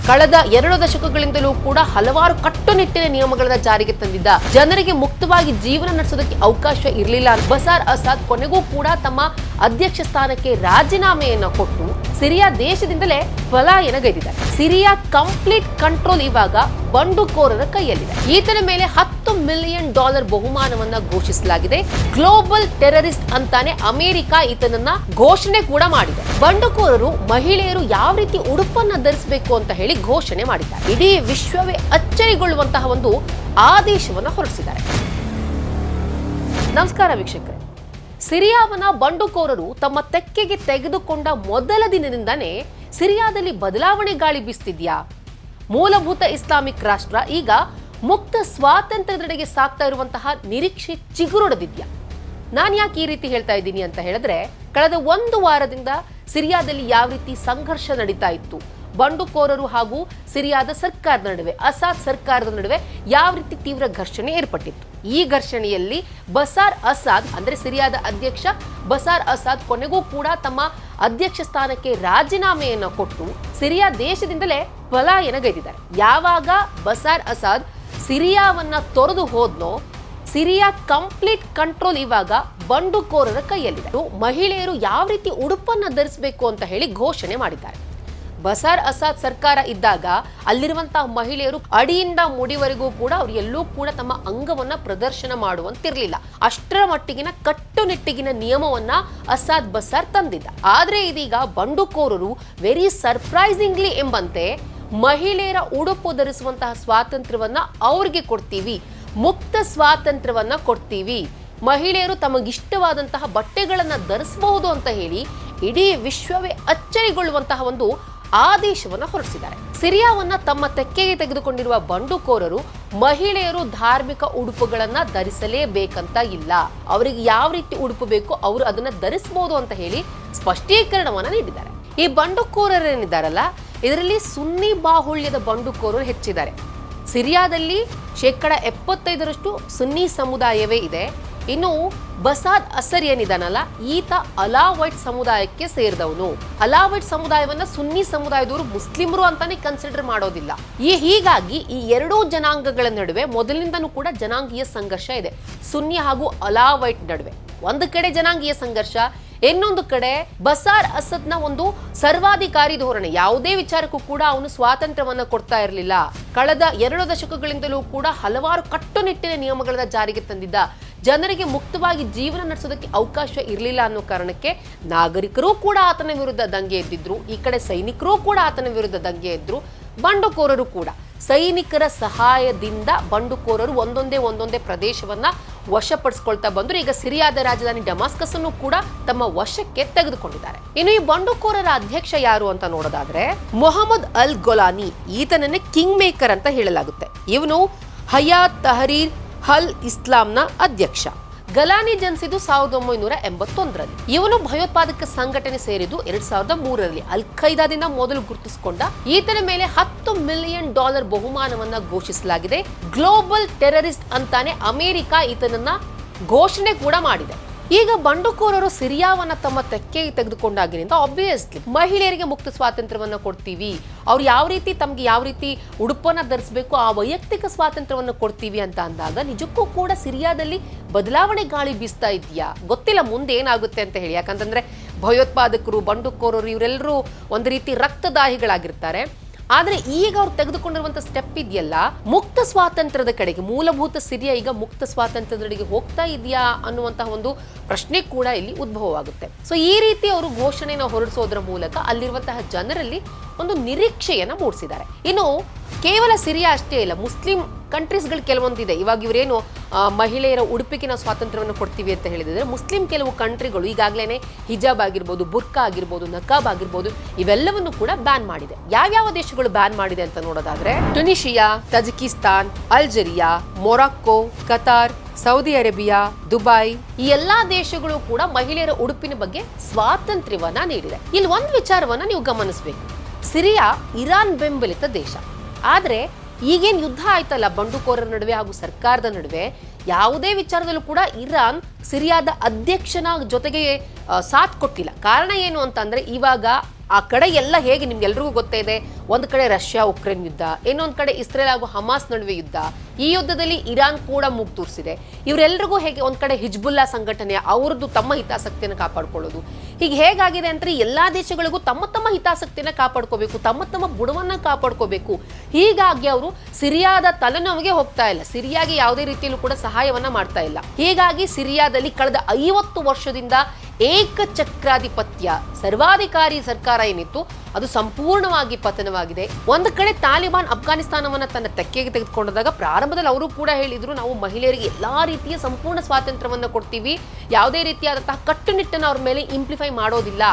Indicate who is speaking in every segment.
Speaker 1: ಕಳೆದ 2 ದಶಕಗಳಿಂದಲೂ ಕೂಡ ಹಲವಾರು ಕಟ್ಟುನಿಟ್ಟಿನ ನಿಯಮಗಳನ್ನ ಜಾರಿಗೆ ತಂದಿದ್ದ, ಜನರಿಗೆ ಮುಕ್ತವಾಗಿ ಜೀವನ ನಡೆಸೋದಕ್ಕೆ ಅವಕಾಶ ಇರಲಿಲ್ಲ. ಬಸಾರ್ ಅಸಾದ್ ಕೊನೆಗೂ ಕೂಡ ತಮ್ಮ ಅಧ್ಯಕ್ಷ ಸ್ಥಾನಕ್ಕೆ ರಾಜೀನಾಮೆಯನ್ನ ಕೊಟ್ಟು ಸಿರಿಯಾ ದೇಶದಿಂದಲೇ ಪಲಾಯನಗೈದಿದ್ದಾರೆ. ಸಿರಿಯಾ ಕಂಪ್ಲೀಟ್ ಕಂಟ್ರೋಲ್ ಇವಾಗ ಬಂಡುಕೋರರ ಕೈಯಲ್ಲಿದೆ. ಈತನ ಮೇಲೆ $10 ಮಿಲಿಯನ್ ಬಹುಮಾನವನ್ನ ಘೋಷಿಸಲಾಗಿದೆ. ಗ್ಲೋಬಲ್ ಟೆರರಿಸ್ಟ್ ಅಂತಾನೆ ಅಮೆರಿಕ ಈತನನ್ನ ಘೋಷಣೆ ಕೂಡ ಮಾಡಿದೆ. ಬಂಡುಕೋರರು ಮಹಿಳೆಯರು ಯಾವ ರೀತಿ ಉಡುಪನ್ನ ಧರಿಸಬೇಕು ಅಂತ ಹೇಳಿ ಘೋಷಣೆ ಮಾಡಿದ್ದಾರೆ. ಇಡೀ ವಿಶ್ವವೇ ಅಚ್ಚರಿಗೊಳ್ಳುವಂತಹ ಒಂದು ಆದೇಶವನ್ನ ಹೊರಡಿಸಿದ್ದಾರೆ. ನಮಸ್ಕಾರ ವೀಕ್ಷಕರೇ. ಸಿರಿಯಾವನ್ನ ಬಂಡುಕೋರರು ತಮ್ಮ ತೆಕ್ಕೆಗೆ ತೆಗೆದುಕೊಂಡ ಮೊದಲ ದಿನದಿಂದಾನೇ ಸಿರಿಯಾದಲ್ಲಿ ಬದಲಾವಣೆ ಗಾಳಿ ಬೀಸ್ತಿದ್ಯಾ? ಮೂಲಭೂತ ಇಸ್ಲಾಮಿಕ್ ರಾಷ್ಟ್ರ ಈಗ ಮುಕ್ತ ಸ್ವಾತಂತ್ರ್ಯದೆಡೆಗೆ ಸಾಗ್ತಾ ಇರುವಂತಹ ನಿರೀಕ್ಷೆ ಚಿಗುರೊಡೆದಿದ್ಯಾ? ನಾನು ಯಾಕೆ ಈ ರೀತಿ ಹೇಳ್ತಾ ಇದ್ದೀನಿ ಅಂತ ಹೇಳಿದ್ರೆ, ಕಳೆದ 1 ವಾರದಿಂದ ಸಿರಿಯಾದಲ್ಲಿ ಯಾವ ರೀತಿ ಸಂಘರ್ಷ ನಡೀತಾ ಇತ್ತು, ಬಂಡುಕೋರರು ಹಾಗೂ ಸಿರಿಯಾದ ಸರ್ಕಾರದ ನಡುವೆ, ಅಸಾದ್ ಸರ್ಕಾರದ ನಡುವೆ ಯಾವ ರೀತಿ ತೀವ್ರ ಘರ್ಷಣೆ ಏರ್ಪಟ್ಟಿತ್ತು. ಈ ಘರ್ಷಣೆಯಲ್ಲಿ ಬಸಾರ್ ಅಸಾದ್ ಅಂದ್ರೆ ಸಿರಿಯಾದ ಅಧ್ಯಕ್ಷ ಬಸಾರ್ ಅಸಾದ್ ಕೊನೆಗೂ ಕೂಡ ತಮ್ಮ ಅಧ್ಯಕ್ಷ ಸ್ಥಾನಕ್ಕೆ ರಾಜೀನಾಮೆಯನ್ನ ಕೊಟ್ಟು ಸಿರಿಯಾ ದೇಶದಿಂದಲೇ ಪಲಾಯನಗೈದಿದ್ದಾರೆ. ಯಾವಾಗ ಬಸಾರ್ ಅಸಾದ್ ಸಿರಿಯಾವನ್ನ ತೊರೆದು ಹೋದ್ನೋ, ಸಿರಿಯಾ ಕಂಪ್ಲೀಟ್ ಕಂಟ್ರೋಲ್ ಇವಾಗ ಬಂಡುಕೋರರ ಕೈಯಲ್ಲಿದೆ. ಮಹಿಳೆಯರು ಯಾವ ರೀತಿ ಉಡುಪನ್ನ ಧರಿಸಬೇಕು ಅಂತ ಹೇಳಿ ಘೋಷಣೆ ಮಾಡಿದ್ದಾರೆ. ಬಸಾರ್ ಅಸಾದ್ ಸರ್ಕಾರ ಇದ್ದಾಗ ಅಲ್ಲಿರುವಂತಹ ಮಹಿಳೆಯರು ಅಡಿಯಿಂದ ಮುಡಿವರೆಗೂ ಕೂಡ ಅವರು ಎಲ್ಲೂ ಕೂಡ ತಮ್ಮ ಅಂಗವನ್ನ ಪ್ರದರ್ಶನ ಮಾಡುವಂತಿರ್ಲಿಲ್ಲ. ಅಷ್ಟರ ಮಟ್ಟಿಗಿನ ಕಟ್ಟುನಿಟ್ಟಿಗಿನ ನಿಯಮವನ್ನ ಅಸಾದ್ ಬಸಾರ್ ತಂದಿದ್ದ. ಆದ್ರೆ ಇದೀಗ ಬಂಡುಕೋರರು ವೆರಿ ಸರ್ಪ್ರೈಸಿಂಗ್ಲಿ ಎಂಬಂತೆ ಮಹಿಳೆಯರ ಉಡುಪು ಧರಿಸುವಂತಹ ಸ್ವಾತಂತ್ರ್ಯವನ್ನ ಅವ್ರಿಗೆ ಕೊಡ್ತೀವಿ, ಮುಕ್ತ ಸ್ವಾತಂತ್ರ್ಯವನ್ನ ಕೊಡ್ತೀವಿ, ಮಹಿಳೆಯರು ತಮಗಿಷ್ಟವಾದಂತಹ ಬಟ್ಟೆಗಳನ್ನ ಧರಿಸಬಹುದು ಅಂತ ಹೇಳಿ ಇಡೀ ವಿಶ್ವವೇ ಅಚ್ಚರಿಗೊಳ್ಳುವಂತಹ ಒಂದು ಆದೇಶವನ್ನ ಹೊರಡಿಸಿದ್ದಾರೆ. ಸಿರಿಯಾವನ್ನ ತಮ್ಮ ತೆಕ್ಕೆಗೆ ತೆಗೆದುಕೊಂಡಿರುವ ಬಂಡುಕೋರರು ಮಹಿಳೆಯರು ಧಾರ್ಮಿಕ ಉಡುಪುಗಳನ್ನ ಧರಿಸಲೇಬೇಕಂತ ಇಲ್ಲ, ಅವರಿಗೆ ಯಾವ ರೀತಿ ಉಡುಪು ಬೇಕು ಅವರು ಅದನ್ನ ಧರಿಸಬಹುದು ಅಂತ ಹೇಳಿ ಸ್ಪಷ್ಟೀಕರಣವನ್ನ ನೀಡಿದ್ದಾರೆ. ಈ ಬಂಡುಕೋರರೇನಿದ್ದಾರಲ್ಲ, ಇದರಲ್ಲಿ ಸುನ್ನಿ ಬಾಹುಳ್ಯದ ಬಂಡುಕೋರರು ಹೆಚ್ಚಿದ್ದಾರೆ. ಸಿರಿಯಾದಲ್ಲಿ 75% ಸುನ್ನಿ ಸಮುದಾಯವೇ ಇದೆ. ಇನ್ನು ಬಸಾದ್ ಅಸರ್ ಏನಿದಾನಲ್ಲ, ಈತ ಅಲಾವೈಟ್ ಸಮುದಾಯಕ್ಕೆ ಸೇರಿದವನು. ಅಲಾವೈಟ್ ಸಮುದಾಯವನ್ನ ಸುನ್ನಿ ಸಮುದಾಯದವರು ಮುಸ್ಲಿಮರು ಅಂತಾನೆ ಕನ್ಸಿಡರ್ ಮಾಡೋದಿಲ್ಲ. ಹೀಗಾಗಿ ಈ 2 ಜನಾಂಗಗಳ ನಡುವೆ ಮೊದಲಿನಿಂದನೂ ಕೂಡ ಜನಾಂಗೀಯ ಸಂಘರ್ಷ ಇದೆ. ಸುನ್ನಿ ಹಾಗೂ ಅಲಾವೈಟ್ ನಡುವೆ ಒಂದು ಕಡೆ ಜನಾಂಗೀಯ ಸಂಘರ್ಷ, ಇನ್ನೊಂದು ಕಡೆ ಬಸಾರ್ ಅಸದ್ನ ಒಂದು ಸರ್ವಾಧಿಕಾರಿ ಧೋರಣೆ. ಯಾವುದೇ ವಿಚಾರಕ್ಕೂ ಕೂಡ ಅವನು ಸ್ವಾತಂತ್ರ್ಯವನ್ನ ಕೊಡ್ತಾ ಇರಲಿಲ್ಲ. ಕಳೆದ 2 ದಶಕಗಳಿಂದಲೂ ಕೂಡ ಹಲವಾರು ಕಟ್ಟುನಿಟ್ಟಿನ ನಿಯಮಗಳನ್ನ ಜಾರಿಗೆ ತಂದಿದ್ದ, ಜನರಿಗೆ ಮುಕ್ತವಾಗಿ ಜೀವನ ನಡೆಸೋದಕ್ಕೆ ಅವಕಾಶ ಇರಲಿಲ್ಲ ಅನ್ನೋ ಕಾರಣಕ್ಕೆ ನಾಗರಿಕರು ಕೂಡ ಆತನ ವಿರುದ್ಧ ದಂಗೆ ಎದ್ದಿದ್ರು. ಈ ಕಡೆ ಸೈನಿಕರು ಕೂಡ ಆತನ ವಿರುದ್ಧ ದಂಗೆ ಎದ್ರು. ಬಂಡುಕೋರರು ಕೂಡ ಸೈನಿಕರ ಸಹಾಯದಿಂದ ಬಂಡುಕೋರರು ಒಂದೊಂದೇ ಪ್ರದೇಶವನ್ನ ವಶಪಡಿಸಿಕೊಳ್ತಾ ಬಂದ್ರು. ಈಗ ಸಿರಿಯಾದ ರಾಜಧಾನಿ ಡಮಾಸ್ಕಸ್ ಅನ್ನು ಕೂಡ ತಮ್ಮ ವಶಕ್ಕೆ ತೆಗೆದುಕೊಂಡಿದ್ದಾರೆ. ಇನ್ನು ಈ ಬಂಡುಕೋರರ ಅಧ್ಯಕ್ಷ ಯಾರು ಅಂತ ನೋಡೋದಾದ್ರೆ ಮೊಹಮ್ಮದ್ ಅಲ್ ಗೊಲಾನಿ, ಈತನನ್ನೇ ಕಿಂಗ್ ಮೇಕರ್ ಅಂತ ಹೇಳಲಾಗುತ್ತೆ. ಇವನು ಹಯಾತ್ ತಹರೀರ್ ಅಲ್ ಇಸ್ಲಾಂನ ಅಧ್ಯಕ್ಷ. ಗಲಾನಿ ಜನಿಸಿದ್ದು 1981ರಲ್ಲಿ. ಇವನು ಭಯೋತ್ಪಾದಕ ಸಂಘಟನೆ ಸೇರಿದ್ದು 2003ರಲ್ಲಿ. ಅಲ್ ಖೈದಾದಿಂದ ಮೊದಲು ಗುರುತಿಸಿಕೊಂಡ ಈತನ ಮೇಲೆ $10 ಮಿಲಿಯನ್ ಬಹುಮಾನವನ್ನ ಘೋಷಿಸಲಾಗಿದೆ. ಗ್ಲೋಬಲ್ ಟೆರರಿಸ್ಟ್ ಅಂತಾನೆ ಅಮೆರಿಕ ಈತನನ್ನ ಘೋಷಣೆ ಕೂಡ ಮಾಡಿದೆ. ಈಗ ಬಂಡುಕೋರರು ಸಿರಿಯಾವನ್ನ ತಮ್ಮ ತೆಕ್ಕೆಗೆ ತೆಗೆದುಕೊಂಡಾಗಿನಿಂದ ಆಬ್ವಿಯಸ್ಲಿ ಮಹಿಳೆಯರಿಗೆ ಮುಕ್ತ ಸ್ವಾತಂತ್ರ್ಯವನ್ನ ಕೊಡ್ತೀವಿ, ಅವ್ರು ತಮ್ಗೆ ಯಾವ ರೀತಿ ಉಡುಪನ್ನ ಧರಿಸಬೇಕು ಆ ವೈಯಕ್ತಿಕ ಸ್ವಾತಂತ್ರ್ಯವನ್ನ ಕೊಡ್ತೀವಿ ಅಂತ ಅಂದಾಗ ನಿಜಕ್ಕೂ ಕೂಡ ಸಿರಿಯಾದಲ್ಲಿ ಬದಲಾವಣೆ ಗಾಳಿ ಬೀಸ್ತಾ ಇದೆಯಾ? ಗೊತ್ತಿಲ್ಲ ಮುಂದೆ ಏನಾಗುತ್ತೆ ಅಂತ ಹೇಳಿ. ಯಾಕಂತಂದ್ರೆ ಭಯೋತ್ಪಾದಕರು, ಬಂಡುಕೋರರು ಇವರೆಲ್ಲರೂ ಒಂದು ರೀತಿ ರಕ್ತದಾಹಿಗಳಾಗಿರ್ತಾರೆ. ಆದ್ರೆ ಈಗ ಅವ್ರು ತೆಗೆದುಕೊಂಡಿರುವಂತ ಸ್ಟೆಪ್ ಇದೆಯಲ್ಲ, ಮುಕ್ತ ಸ್ವಾತಂತ್ರ್ಯದ ಕಡೆಗೆ, ಮೂಲಭೂತ ಸಿರಿಯಾ ಈಗ ಮುಕ್ತ ಸ್ವಾತಂತ್ರ್ಯದೆಡೆಗೆ ಹೋಗ್ತಾ ಇದೆಯಾ ಅನ್ನುವಂತಹ ಒಂದು ಪ್ರಶ್ನೆ ಕೂಡ ಇಲ್ಲಿ ಉದ್ಭವವಾಗುತ್ತೆ. ಸೊ ಈ ರೀತಿ ಅವರು ಘೋಷಣೆನ ಹೊರಡಿಸೋದ್ರ ಮೂಲಕ ಅಲ್ಲಿರುವಂತಹ ಜನರಲ್ಲಿ ಒಂದು ನಿರೀಕ್ಷೆಯನ್ನ ಮೂಡಿಸಿದ್ದಾರೆ. ಇನ್ನು ಕೇವಲ ಸಿರಿಯಾ ಅಷ್ಟೇ ಇಲ್ಲ, ಮುಸ್ಲಿಂ ಕಂಟ್ರೀಸ್ಗಳು ಕೆಲವೊಂದಿದೆ. ಇವಾಗ ಇವರೇನು ಮಹಿಳೆಯರ ಉಡುಪಿಗೆ ನಾವು ಸ್ವಾತಂತ್ರ್ಯವನ್ನು ಕೊಡ್ತೀವಿ ಅಂತ ಹೇಳಿದ್ರೆ, ಮುಸ್ಲಿಂ ಕೆಲವು ಕಂಟ್ರಿಗಳು ಈಗಾಗಲೇ ಹಿಜಾಬ್ ಆಗಿರ್ಬೋದು, ಬುರ್ಕಾ ಆಗಿರ್ಬೋದು, ನಕಾಬ್ ಆಗಿರ್ಬೋದು, ಇವೆಲ್ಲವನ್ನು ಕೂಡ ಬ್ಯಾನ್ ಮಾಡಿದೆ. ಯಾವ್ಯಾವ ದೇಶಗಳು ಬ್ಯಾನ್ ಮಾಡಿದೆ ಅಂತ ನೋಡೋದಾದ್ರೆ Tunisia, Tajikistan, Algeria, Morocco, Qatar, Saudi Arabia, Dubai, ಈ ಎಲ್ಲಾ ದೇಶಗಳು ಕೂಡ ಮಹಿಳೆಯರ ಉಡುಪಿನ ಬಗ್ಗೆ ಸ್ವಾತಂತ್ರ್ಯವನ್ನ ನೀಡಿದೆ. ಇಲ್ಲಿ ಒಂದು ವಿಚಾರವನ್ನ ನೀವು ಗಮನಿಸಬೇಕು. ಸಿರಿಯಾ ಇರಾನ್ ಬೆಂಬಲಿತ ದೇಶ. ಆದ್ರೆ ಈಗೇನು ಯುದ್ಧ ಆಯ್ತಲ್ಲ ಬಂಡುಕೋರರ ನಡುವೆ ಹಾಗೂ ಸರ್ಕಾರದ ನಡುವೆ, ಯಾವುದೇ ವಿಚಾರದಲ್ಲೂ ಕೂಡ ಇರಾನ್ ಸಿರಿಯಾದ ಅಧ್ಯಕ್ಷನ ಜೊತೆಗೆ ಸಾಥ್ ಕೊಟ್ಟಿಲ್ಲ. ಕಾರಣ ಏನು ಅಂತಂದ್ರೆ, ಇವಾಗ ಆ ಕಡೆ ಎಲ್ಲ ಹೇಗೆ ನಿಮ್ಗೆಲ್ರಿಗೂ ಗೊತ್ತೇ ಇದೆ, ಒಂದು ಕಡೆ ರಷ್ಯಾ ಉಕ್ರೇನ್ ಯುದ್ಧ, ಇನ್ನೊಂದು ಕಡೆ ಇಸ್ರೇಲ್ ಹಾಗೂ ಹಮಾಸ್ ನಡುವೆ ಯುದ್ಧ. ಈ ಯುದ್ಧದಲ್ಲಿ ಇರಾನ್ ಕೂಡ ಮೂಗು ತೂರಿಸಿದೆ. ಇವರೆಲ್ಲರಿಗೂ ಹೇಗೆ ಒಂದ್ ಕಡೆ ಹಿಜ್ಬುಲ್ಲಾ ಸಂಘಟನೆ ಅವ್ರದ್ದು ತಮ್ಮ ಹಿತಾಸಕ್ತಿಯನ್ನು ಕಾಪಾಡ್ಕೊಳ್ಳೋದು, ಹೀಗೆ ಹೇಗಾಗಿದೆ ಅಂದ್ರೆ ಎಲ್ಲಾ ದೇಶಗಳಿಗೂ ತಮ್ಮ ತಮ್ಮ ಹಿತಾಸಕ್ತಿಯನ್ನ ಕಾಪಾಡ್ಕೋಬೇಕು, ತಮ್ಮ ಬುಡವನ್ನ ಕಾಪಾಡ್ಕೋಬೇಕು. ಹೀಗಾಗಿ ಅವರು ಸಿರಿಯಾದ ತಲೆನೋವಿಗೆ ಹೋಗ್ತಾ ಇಲ್ಲ, ಸಿರಿಯಾಗೆ ಯಾವುದೇ ರೀತಿಯಲ್ಲೂ ಕೂಡ ಸಹಾಯವನ್ನ ಮಾಡ್ತಾ ಇಲ್ಲ. ಹೀಗಾಗಿ ಸಿರಿಯಾದಲ್ಲಿ ಕಳೆದ 50 ವರ್ಷದಿಂದ ಏಕಚಕ್ರಾಧಿಪತ್ಯ ಸರ್ವಾಧಿಕಾರಿ ಸರ್ಕಾರ ಏನಿತ್ತು ಅದು ಸಂಪೂರ್ಣವಾಗಿ ಪತನವಾಗಿದೆ. ಒಂದು ಕಡೆ ತಾಲಿಬಾನ್ ಅಫ್ಘಾನಿಸ್ತಾನವನ್ನ ತನ್ನ ತೆಕ್ಕೆಗೆ ತೆಗೆದುಕೊಂಡಾಗ ಪ್ರಾರಂಭದಲ್ಲಿ ಅವರು ಕೂಡ ಹೇಳಿದ್ರು, ನಾವು ಮಹಿಳೆಯರಿಗೆ ಎಲ್ಲಾ ರೀತಿಯ ಸಂಪೂರ್ಣ ಸ್ವಾತಂತ್ರ್ಯವನ್ನ ಕೊಡ್ತೀವಿ, ಯಾವುದೇ ರೀತಿಯಾದಂತಹ ಕಟ್ಟುನಿಟ್ಟನ್ನು ಅವ್ರ ಮೇಲೆ ಇಂಪ್ಲಿಫೈ ಮಾಡೋದಿಲ್ಲ,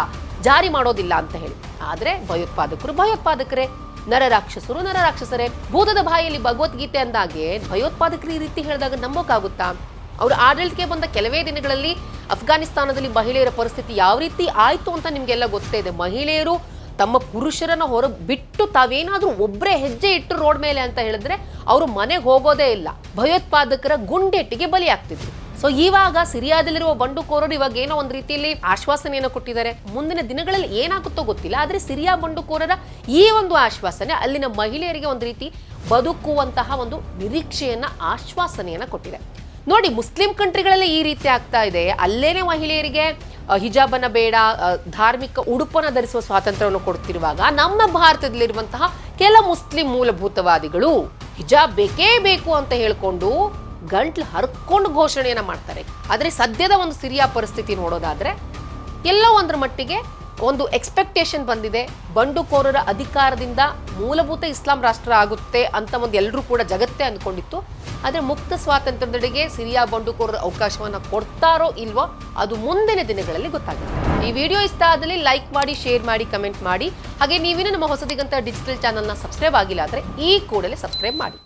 Speaker 1: ಜಾರಿ ಮಾಡೋದಿಲ್ಲ ಅಂತ ಹೇಳಿ. ಆದ್ರೆ ಭಯೋತ್ಪಾದಕರೇ, ನರರಾಕ್ಷಸರೇ. ಭೂತದ ಬಾಯಲ್ಲಿ ಭಗವದ್ಗೀತೆ ಅಂದಾಗೆ ಭಯೋತ್ಪಾದಕರು ಈ ರೀತಿ ಹೇಳಿದಾಗ ನಂಬೋಕ್ಕಾಗುತ್ತಾ? ಅವರು ಆಡಳಿತಕ್ಕೆ ಬಂದ ಕೆಲವೇ ದಿನಗಳಲ್ಲಿ ಅಫ್ಘಾನಿಸ್ತಾನದಲ್ಲಿ ಮಹಿಳೆಯರ ಪರಿಸ್ಥಿತಿ ಯಾವ ರೀತಿ ಆಯ್ತು ಅಂತ ನಿಮ್ಗೆಲ್ಲ ಗೊತ್ತೇ ಇದೆ. ಮಹಿಳೆಯರು ತಮ್ಮ ಪುರುಷರನ್ನ ಹೊರ ಬಿಟ್ಟು ತಾವೇನಾದ್ರೂ ಒಬ್ಬರೇ ಹೆಜ್ಜೆ ಇಟ್ಟು ರೋಡ್ ಮೇಲೆ ಅಂತ ಹೇಳಿದ್ರೆ ಅವರು ಮನೆಗೆ ಹೋಗೋದೇ ಇಲ್ಲ, ಭಯೋತ್ಪಾದಕರ ಗುಂಡೇಟಿಗೆ ಬಲಿಯಾಗ್ತಿದ್ರು. ಸೊ ಇವಾಗ ಸಿರಿಯಾದಲ್ಲಿರುವ ಬಂಡುಕೋರರು ಇವಾಗ ಏನೋ ಒಂದು ರೀತಿಯಲ್ಲಿ ಆಶ್ವಾಸನೆಯನ್ನು ಕೊಟ್ಟಿದ್ದಾರೆ. ಮುಂದಿನ ದಿನಗಳಲ್ಲಿ ಏನಾಗುತ್ತೋ ಗೊತ್ತಿಲ್ಲ, ಆದ್ರೆ ಸಿರಿಯಾ ಬಂಡುಕೋರರ ಈ ಒಂದು ಆಶ್ವಾಸನೆ ಅಲ್ಲಿನ ಮಹಿಳೆಯರಿಗೆ ಒಂದು ರೀತಿ ಬದುಕುವಂತಹ ಒಂದು ನಿರೀಕ್ಷೆಯನ್ನ, ಆಶ್ವಾಸನೆಯನ್ನ ಕೊಟ್ಟಿದೆ. ನೋಡಿ, ಮುಸ್ಲಿಂ ಕಂಟ್ರಿಗಳಲ್ಲಿ ಈ ರೀತಿ ಆಗ್ತಾ ಇದೆ, ಅಲ್ಲೇನೆ ಮಹಿಳೆಯರಿಗೆ ಹಿಜಾಬನ್ನ ಬೇಡ, ಧಾರ್ಮಿಕ ಉಡುಪನ್ನ ಧರಿಸುವ ಸ್ವಾತಂತ್ರ್ಯವನ್ನು ಕೊಡ್ತಿರುವಾಗ ನಮ್ಮ ಭಾರತದಲ್ಲಿರುವಂತಹ ಕೆಲ ಮುಸ್ಲಿಂ ಮೂಲಭೂತವಾದಿಗಳು ಹಿಜಾಬ್ ಬೇಕೇ ಬೇಕು ಅಂತ ಹೇಳ್ಕೊಂಡು ಗಂಟ್ಲು ಹರ್ಕೊಂಡು ಘೋಷಣೆಯನ್ನ ಮಾಡ್ತಾರೆ. ಆದ್ರೆ ಸದ್ಯದ ಒಂದು ಸಿರಿಯಾ ಪರಿಸ್ಥಿತಿ ನೋಡೋದಾದ್ರೆ ಎಲ್ಲೋ ಒಂದ್ರ ಮಟ್ಟಿಗೆ ಒಂದು ಎಕ್ಸ್ಪೆಕ್ಟೇಷನ್ ಬಂದಿದೆ, ಬಂಡುಕೋರರ ಅಧಿಕಾರದಿಂದ ಮೂಲಭೂತ ಇಸ್ಲಾಂ ರಾಷ್ಟ್ರ ಆಗುತ್ತೆ ಅಂತ ಒಂದು ಎಲ್ಲರೂ ಕೂಡ ಜಗತ್ತೇ ಅಂದ್ಕೊಂಡಿತ್ತು. ಆದ್ರೆ ಮುಕ್ತ ಸ್ವಾತಂತ್ರ್ಯದೆಡೆಗೆ ಸಿರಿಯಾ ಬಂಡುಕೋರರ ಅವಕಾಶವನ್ನ ಕೊಡ್ತಾರೋ ಇಲ್ವೋ ಅದು ಮುಂದಿನ ದಿನಗಳಲ್ಲಿ ಗೊತ್ತಾಗುತ್ತೆ. ಈ ವಿಡಿಯೋ ಇಷ್ಟ ಆದಲ್ಲಿ ಲೈಕ್ ಮಾಡಿ, ಶೇರ್ ಮಾಡಿ, ಕಮೆಂಟ್ ಮಾಡಿ. ಹಾಗೆ ನೀವಿನ್ನೂ ನಮ್ಮ ಹೊಸದಿಗಂತ ಡಿಜಿಟಲ್ ಚಾನಲ್ನ ಸಬ್ಸ್ಕ್ರೈಬ್ ಆಗಿಲ್ಲ ಅಂದ್ರೆ ಈ ಕೂಡಲೇ ಸಬ್ಸ್ಕ್ರೈಬ್ ಮಾಡಿ.